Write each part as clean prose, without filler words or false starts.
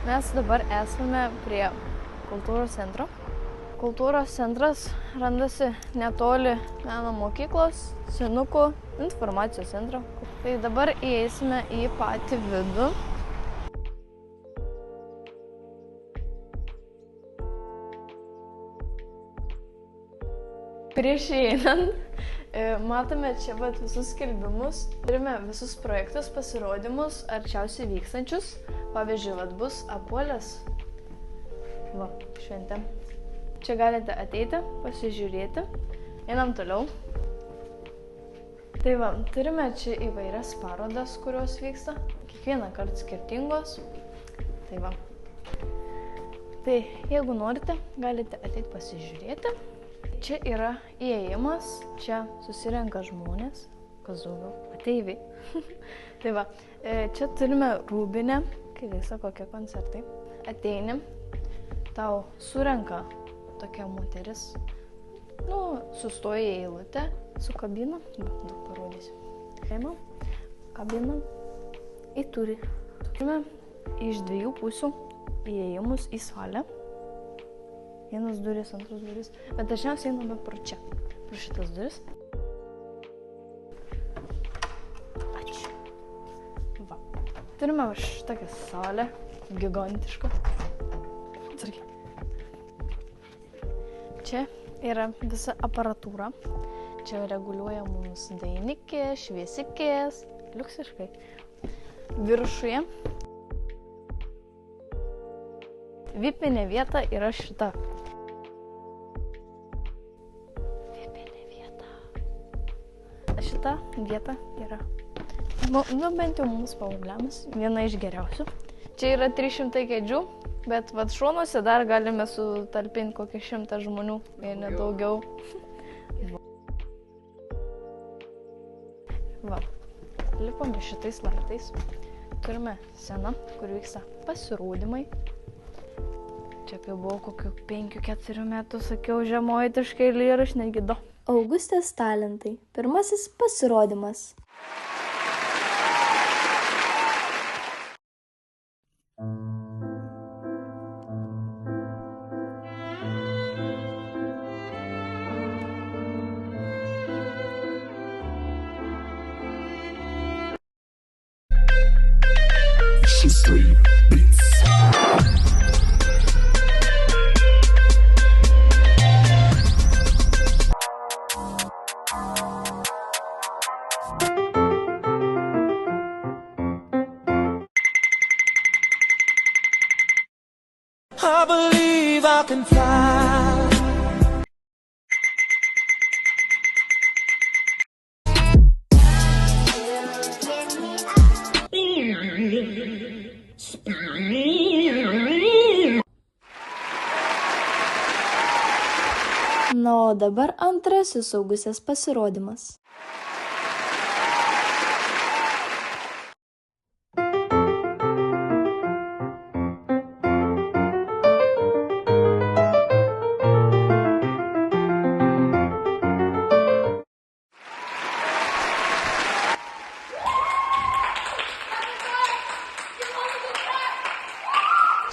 Mes dabar esame prie kultūros centro. Kultūros centras randasi netoli meno mokyklos, senukų informacijos centro. Tai dabar įeisime į patį vidų. Prieš įeinant, matome čia visus skelbimus. Turime visus projektus, pasirodymus, arčiausiai vykstančius. Pavyzdžiui, bus Apuolės šventė. Čia galite ateiti, pasižiūrėti. Einam toliau. Tai turime čia įvairias parodas, kurios vyksta. Kiekvieną kartą skirtingos. Tai jeigu norite, galite ateiti pasižiūrėti. Čia yra įėjimas, čia susirenka žmonės, kas daugiau, ateiviai. Čia turime rūbinę, kai vyksta kokie koncertai. Ateini, tau surenka tokia moteris, sustoja į eilutę su kabina, daug parodysiu. Kabina turi. Turime iš dviejų pusių įėjimus į salę. Vienas duris, antras duris, bet dažniausiai einame pro čia, pro šitas duris. Ačiū. Turime šitokią salę, gigantišką. Atsargiai. Čia yra visa aparatūra. Čia reguliuoja mums dainikės, šviesikės, liuksiškai. Viršuje vipinė vieta yra šita. Šita vieta yra, bent jau mums paaugliams, viena iš geriausių. Čia yra 300 kėdžių, bet šonuose dar galime sutalpinti kokį 100 žmonių, jei nedaugiau. Lipame šitais laiptais. Turime sceną, kur vyksta pasirodymai. Čia kai buvau kokių 5-4 metų, sakiau žemaitiškai eilėraštį, netgi do. Augustės talentai. Pirmasis pasirodymas. I believe I can fly. O dabar antrasis Augustės pasirodymas.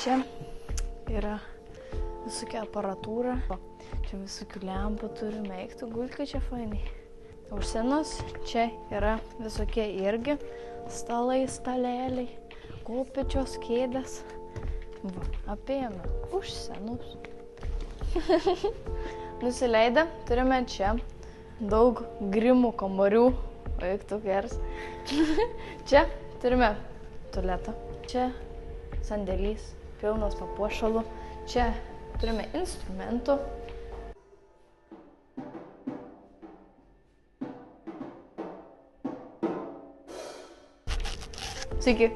Čia yra visokia aparatūra. Čia visokių lempų turime, eiktų gulkai čia fainai. Už scenos čia yra visokie irgi stalai, staleliai, kopėčios kėdės. Apėjome už scenos. Nusileidę turime čia daug grimų kambarių. Eiktų geras. Čia turime tualetą. Čia sandėlys, pilnas papuošalų. Čia turime instrumentų. Sveiki.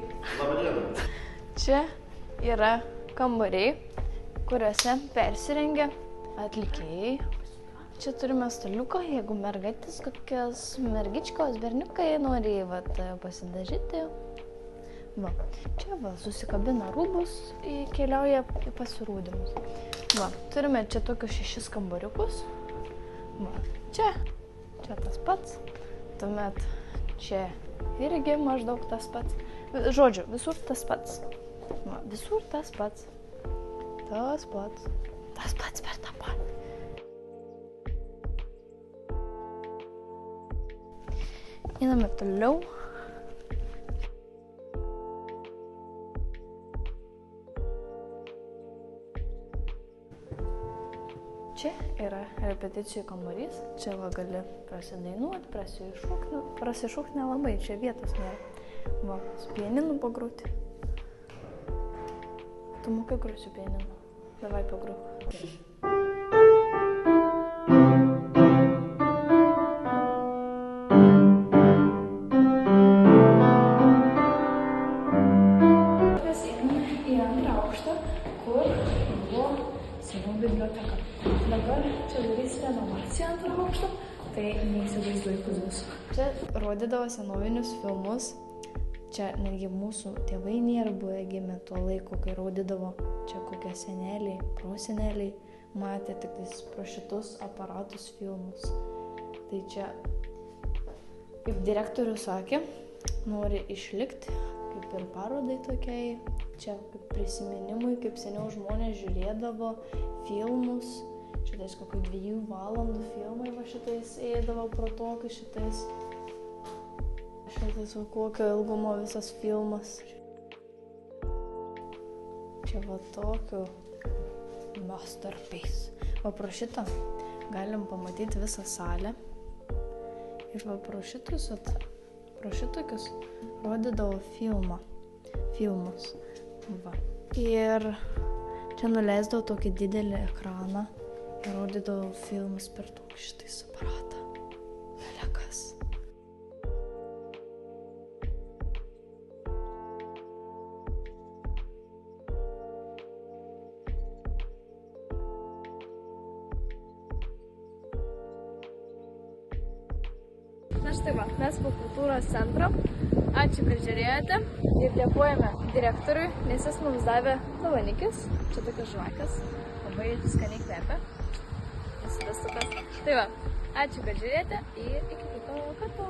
Čia yra kambariai, kuriuose persirengia atlikėjai. Čia turime staliuką, jeigu mergaitės, kokios mergičkos, berniukai nori pasidažyti. Čia susikabina rūbus, keliauja į pasirodymus. Turime čia tokius 6 kambariukus. Čia tas pats. Tuomet čia irgi maždaug tas pats. Žodžiu, visur tas pats. Va, visur tas pats. Tas pats. Tas pats per tą patį. Einame toliau. Čia yra repeticijų kambarys. Čia va gali prasidainuoti, prasišūkti nelabai, čia vietos nėra. Va, su pianinu pagrūti. Tu mokai groti su pianinu? Davai pagrūk. Mes einame į antrą aukštą, kur buvo seniau biblioteka. Dabar čia darys renovaciją antrą aukštą, tai neįsivaizduoju, kas bus. Čia rodydavo senovinius filmus. Čia netgi mūsų tėvai nėra buvę gimę tuo laiku, kai rodydavo. Čia kokie seneliai, proseneliai matė tik pro šitus aparatus filmus. Tai čia, kaip direktorius sakė, nori išlikti, kaip ir parodai tokiai. Čia kaip prisiminimui, kaip seniau žmonės žiūrėdavo filmus. Šitais kokių 2 valandų filmai va šitais eidavo pro tokį šitais. Šitais va kokio ilgumo visas filmas. Čia va tokiu masterpiece. Va pro šitą galim pamatyti visą salę. Ir va pro šitokius rodydavo filmus. Va. Ir čia nuleisdavo tokį didelį ekraną. Ir rodydavo filmus per tokį šitais aparatą. Belekas. Na štai va, mes po kultūros centro. Ačiū, kad žiūrėjote. Ir dėkojame direktoriui, nes jis mums davė dovanikis. Čia tokios žvakės. Labai skaniai kvepia. Tai va, ačiū, kad žiūrėjote ir iki kito karto.